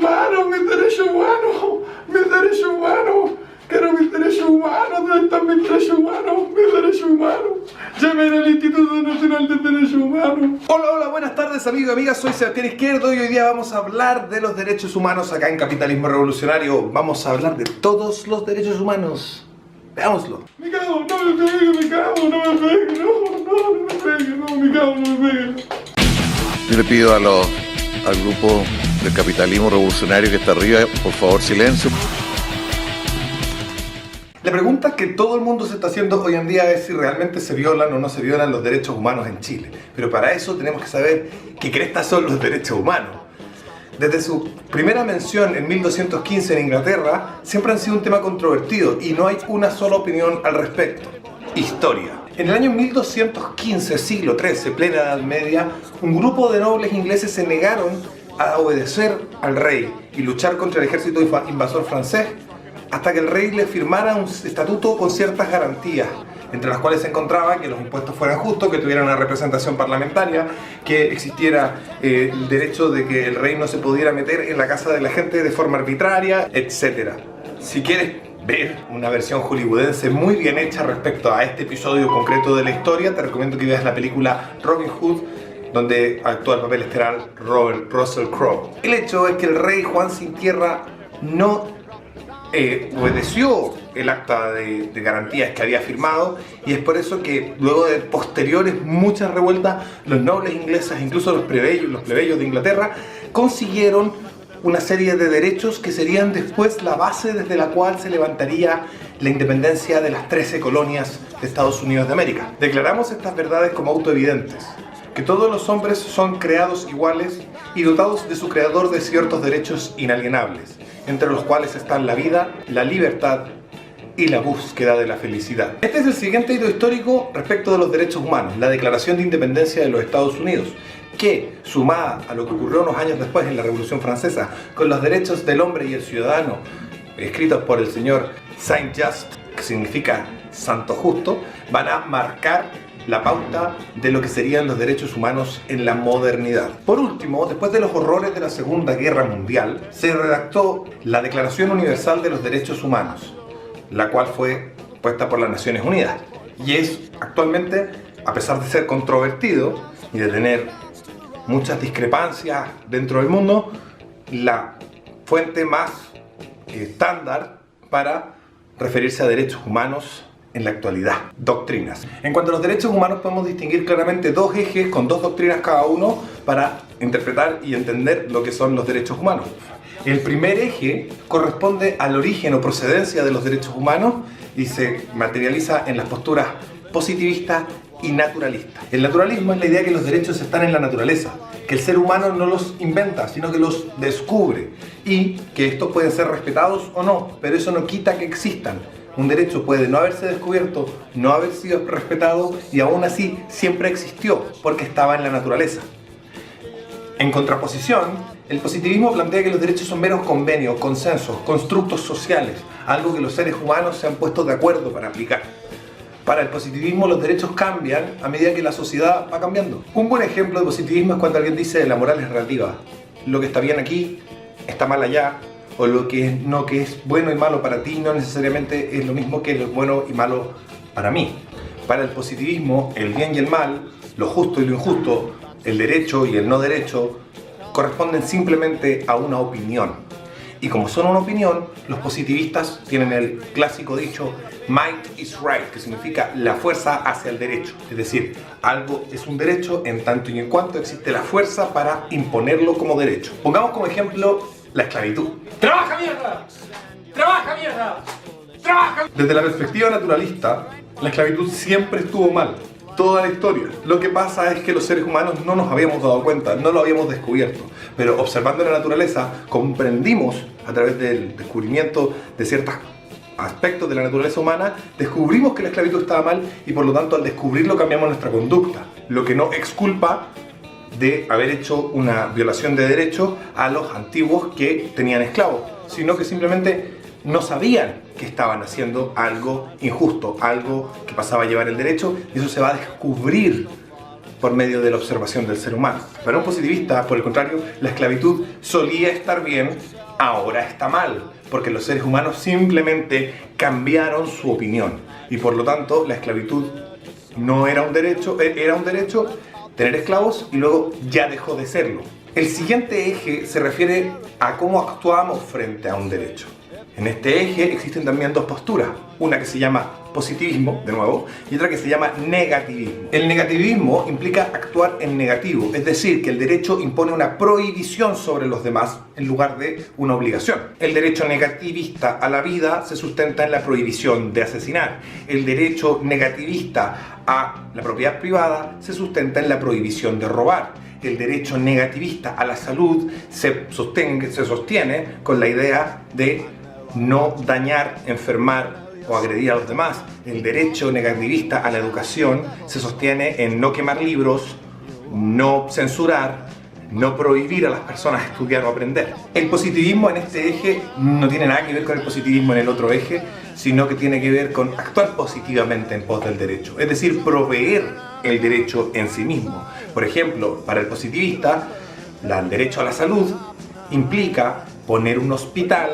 humanos, mis derechos humanos, mis derechos humanos. Quiero mis derechos humanos, ¿dónde están mis derechos humanos? Mis derechos humanos. Llamen al Instituto Nacional de Derechos Humanos. Hola, hola, buenas tardes amigos y amigas, soy Sebastián Izquierdo y hoy día vamos a hablar de los derechos humanos acá en Capitalismo Revolucionario. Vamos a hablar de todos los derechos humanos. Veámoslo. Me cago, no me pegue, me cago, no me pegue, no me pegue, no, me cago, no me pegue. Yo le pido al grupo del Capitalismo Revolucionario que está arriba, por favor, silencio. La pregunta que todo el mundo se está haciendo hoy en día es si realmente se violan o no se violan los derechos humanos en Chile. Pero para eso tenemos que saber qué crestas son los derechos humanos. Desde su primera mención en 1215 en Inglaterra, siempre han sido un tema controvertido y no hay una sola opinión al respecto. Historia. En el año 1215, siglo XIII, plena Edad Media, un grupo de nobles ingleses se negaron a obedecer al rey y luchar contra el ejército invasor francés hasta que el rey le firmara un estatuto con ciertas garantías, entre las cuales se encontraba que los impuestos fueran justos, que tuvieran una representación parlamentaria, que existiera el derecho de que el rey no se pudiera meter en la casa de la gente de forma arbitraria, etc. Si quieres ver una versión hollywoodense muy bien hecha respecto a este episodio concreto de la historia, te recomiendo que veas la película Robin Hood, donde actúa el papel estelar Robert Russell Crowe. El hecho es que el rey Juan Sin Tierra no obedeció el acta de garantías que había firmado, y es por eso que luego de posteriores muchas revueltas, los nobles ingleses, incluso los plebeyos de Inglaterra, consiguieron una serie de derechos que serían después la base desde la cual se levantaría la independencia de las 13 colonias de Estados Unidos de América. Declaramos estas verdades como autoevidentes: que todos los hombres son creados iguales y dotados de su creador de ciertos derechos inalienables, entre los cuales están la vida, la libertad y la búsqueda de la felicidad. Este es el siguiente hito histórico respecto de los derechos humanos, la Declaración de Independencia de los Estados Unidos, que, sumada a lo que ocurrió unos años después en la Revolución Francesa, con los derechos del hombre y el ciudadano, escritos por el señor Saint-Just, que significa santo justo, van a marcar la pauta de lo que serían los derechos humanos en la modernidad. Por último, después de los horrores de la Segunda Guerra Mundial, se redactó la Declaración Universal de los Derechos Humanos, la cual fue puesta por las Naciones Unidas. Y es actualmente, a pesar de ser controvertido y de tener muchas discrepancias dentro del mundo, la fuente más estándar para referirse a derechos humanos en la actualidad. Doctrinas. En cuanto a los derechos humanos, podemos distinguir claramente dos ejes con dos doctrinas cada uno para interpretar y entender lo que son los derechos humanos. El primer eje corresponde al origen o procedencia de los derechos humanos y se materializa en las posturas positivistas y naturalistas. El naturalismo es la idea que los derechos están en la naturaleza, que el ser humano no los inventa, sino que los descubre, y que estos pueden ser respetados o no, pero eso no quita que existan. Un derecho puede no haberse descubierto, no haber sido respetado, y aún así siempre existió porque estaba en la naturaleza. En contraposición, el positivismo plantea que los derechos son meros convenios, consensos, constructos sociales, algo que los seres humanos se han puesto de acuerdo para aplicar. Para el positivismo, los derechos cambian a medida que la sociedad va cambiando. Un buen ejemplo de positivismo es cuando alguien dice la moral es relativa. Lo que está bien aquí está mal allá, o lo que es bueno y malo para ti no necesariamente es lo mismo que lo bueno y malo para mí. Para el positivismo, el bien y el mal, lo justo y lo injusto, el derecho y el no derecho, corresponden simplemente a una opinión. Y como son una opinión, los positivistas tienen el clásico dicho might is right, que significa la fuerza hacia el derecho. Es decir, algo es un derecho en tanto y en cuanto existe la fuerza para imponerlo como derecho. Pongamos como ejemplo la esclavitud. ¡Trabaja, mierda! ¡Trabaja, mierda! ¡Trabaja! Desde la perspectiva naturalista, la esclavitud siempre estuvo mal, toda la historia. Lo que pasa es que los seres humanos no nos habíamos dado cuenta, no lo habíamos descubierto, pero observando la naturaleza comprendimos a través del descubrimiento de ciertos aspectos de la naturaleza humana, descubrimos que la esclavitud estaba mal y por lo tanto al descubrirlo cambiamos nuestra conducta, lo que no exculpa de haber hecho una violación de derechos a los antiguos que tenían esclavos, sino que simplemente no sabían que estaban haciendo algo injusto, algo que pasaba a llevar el derecho, y eso se va a descubrir por medio de la observación del ser humano. Para un positivista, por el contrario, la esclavitud solía estar bien, ahora está mal, porque los seres humanos simplemente cambiaron su opinión y por lo tanto la esclavitud no era un derecho, era un derecho tener esclavos y luego ya dejó de serlo. El siguiente eje se refiere a cómo actuamos frente a un derecho. En este eje existen también dos posturas, una que se llama positivismo, de nuevo, y otra que se llama negativismo. El negativismo implica actuar en negativo, es decir, que el derecho impone una prohibición sobre los demás en lugar de una obligación. El derecho negativista a la vida se sustenta en la prohibición de asesinar. El derecho negativista a la propiedad privada se sustenta en la prohibición de robar. El derecho negativista a la salud se sostiene con la idea de no dañar, enfermar o agredir a los demás. El derecho negativista a la educación se sostiene en no quemar libros, no censurar, no prohibir a las personas estudiar o aprender. El positivismo en este eje no tiene nada que ver con el positivismo en el otro eje, sino que tiene que ver con actuar positivamente en pos del derecho, es decir, proveer el derecho en sí mismo. Por ejemplo, para el positivista, el derecho a la salud implica poner un hospital,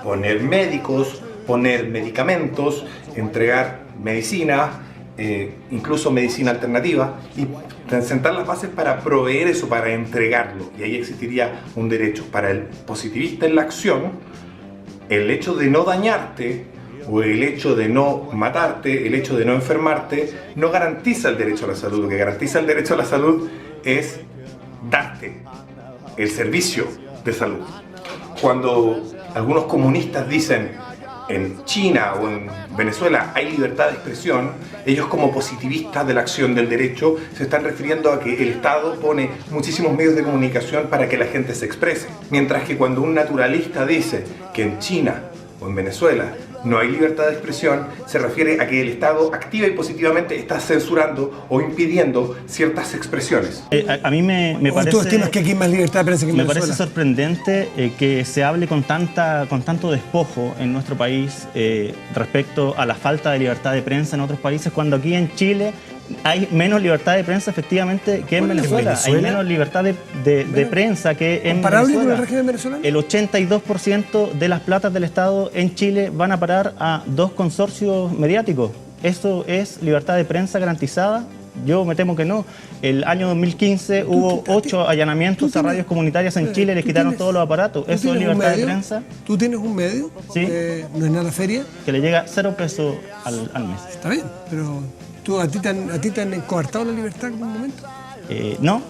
poner médicos, poner medicamentos, entregar medicina, incluso medicina alternativa, y sentar las bases para proveer eso, para entregarlo. Y ahí existiría un derecho. Para el positivista en la acción, el hecho de no dañarte o el hecho de no matarte, el hecho de no enfermarte, no garantiza el derecho a la salud. Lo que garantiza el derecho a la salud es darte el servicio de salud. Cuando algunos comunistas dicen en China o en Venezuela hay libertad de expresión, ellos como positivistas de la acción del derecho se están refiriendo a que el Estado pone muchísimos medios de comunicación para que la gente se exprese. Mientras que cuando un naturalista dice que en China o en Venezuela no hay libertad de expresión, se refiere a que el Estado activa y positivamente está censurando o impidiendo ciertas expresiones. A mí me parece... ¿Tú estimas que aquí hay más libertad de prensa que en Venezuela? Me parece sorprendente que se hable con tanto despojo en nuestro país respecto a la falta de libertad de prensa en otros países, cuando aquí en Chile hay menos libertad de prensa efectivamente que en Venezuela. Hay menos libertad de prensa que en ¿comparable Venezuela. con el régimen venezolano? El 82% de las platas del Estado en Chile van a parar a 2 consorcios mediáticos. ¿Eso es libertad de prensa garantizada? Yo me temo que no. El año 2015 hubo 8 allanamientos a radios comunitarias en Chile, les quitaron todos los aparatos. ¿Eso es libertad de prensa? ¿Tú tienes un medio? Sí. ¿No es nada la feria? Que le llega 0 pesos al mes. Está bien, pero ¿a ti te han coartado la libertad en algún momento? No.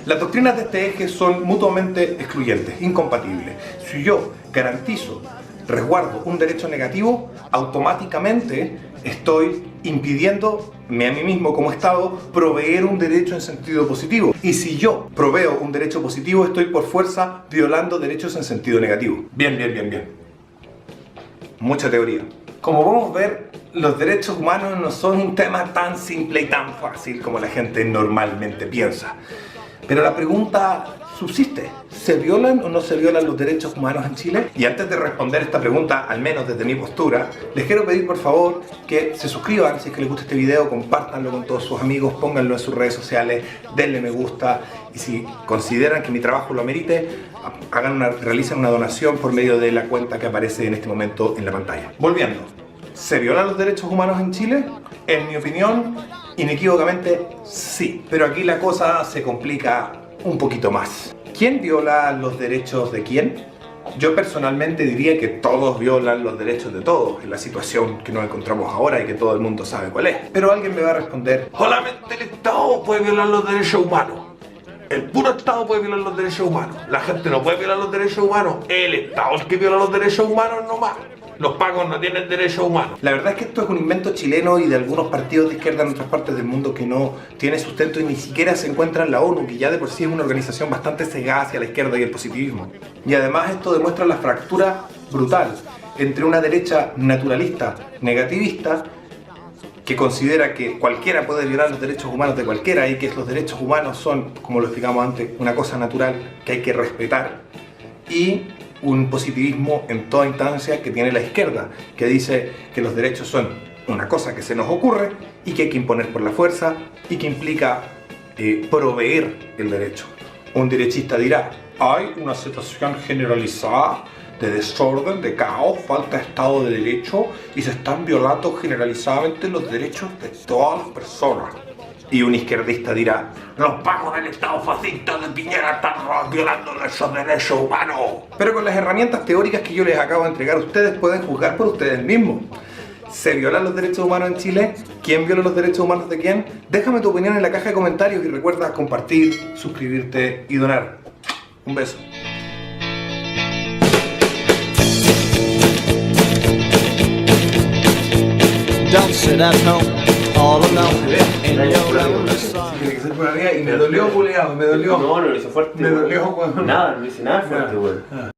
Las doctrinas de este eje son mutuamente excluyentes, incompatibles. Si yo garantizo, resguardo un derecho negativo, automáticamente estoy impidiéndome a mí mismo como Estado proveer un derecho en sentido positivo. Y si yo proveo un derecho positivo, estoy por fuerza violando derechos en sentido negativo. Bien. Mucha teoría. Como podemos ver, los derechos humanos no son un tema tan simple y tan fácil como la gente normalmente piensa. Pero la pregunta subsiste: ¿se violan o no se violan los derechos humanos en Chile? Y antes de responder esta pregunta, al menos desde mi postura, les quiero pedir por favor que se suscriban si es que les gusta este video, compártanlo con todos sus amigos, pónganlo en sus redes sociales, denle me gusta y si consideran que mi trabajo lo amerite, realicen una donación por medio de la cuenta que aparece en este momento en la pantalla. Volviendo, ¿se violan los derechos humanos en Chile? En mi opinión, inequívocamente sí, pero aquí la cosa se complica un poquito más. ¿Quién viola los derechos de quién? Yo personalmente diría que todos violan los derechos de todos en la situación que nos encontramos ahora y que todo el mundo sabe cuál es. Pero alguien me va a responder: solamente el Estado puede violar los derechos humanos. El puro Estado puede violar los derechos humanos. La gente no puede violar los derechos humanos. El Estado es el que viola los derechos humanos nomás. Los pagos no tienen derechos humanos. La verdad es que esto es un invento chileno y de algunos partidos de izquierda en otras partes del mundo que no tiene sustento y ni siquiera se encuentra en la ONU, que ya de por sí es una organización bastante cegada hacia la izquierda y el positivismo. Y además esto demuestra la fractura brutal entre una derecha naturalista, negativista, que considera que cualquiera puede violar los derechos humanos de cualquiera y que los derechos humanos son, como lo explicamos antes, una cosa natural que hay que respetar, y un positivismo en toda instancia que tiene la izquierda, que dice que los derechos son una cosa que se nos ocurre y que hay que imponer por la fuerza y que implica proveer el derecho. Un derechista dirá, hay una situación generalizada de desorden, de caos, falta de Estado de Derecho y se están violando generalizadamente los derechos de todas las personas. Y un izquierdista dirá, los pagos del Estado fascista de Piñera están violando esos derechos humanos. Pero con las herramientas teóricas que yo les acabo de entregar, ustedes pueden juzgar por ustedes mismos. ¿Se violan los derechos humanos en Chile? ¿Quién viola los derechos humanos de quién? Déjame tu opinión en la caja de comentarios y recuerda compartir, suscribirte y donar. Un beso. Don't sit at home all alone in your lonely Tiene que ser por arriba y me dolió, culeado, me dolió. No, no lo hizo fuerte. Me weón. dolió, weón. Nada, no hice nada fuerte, weón.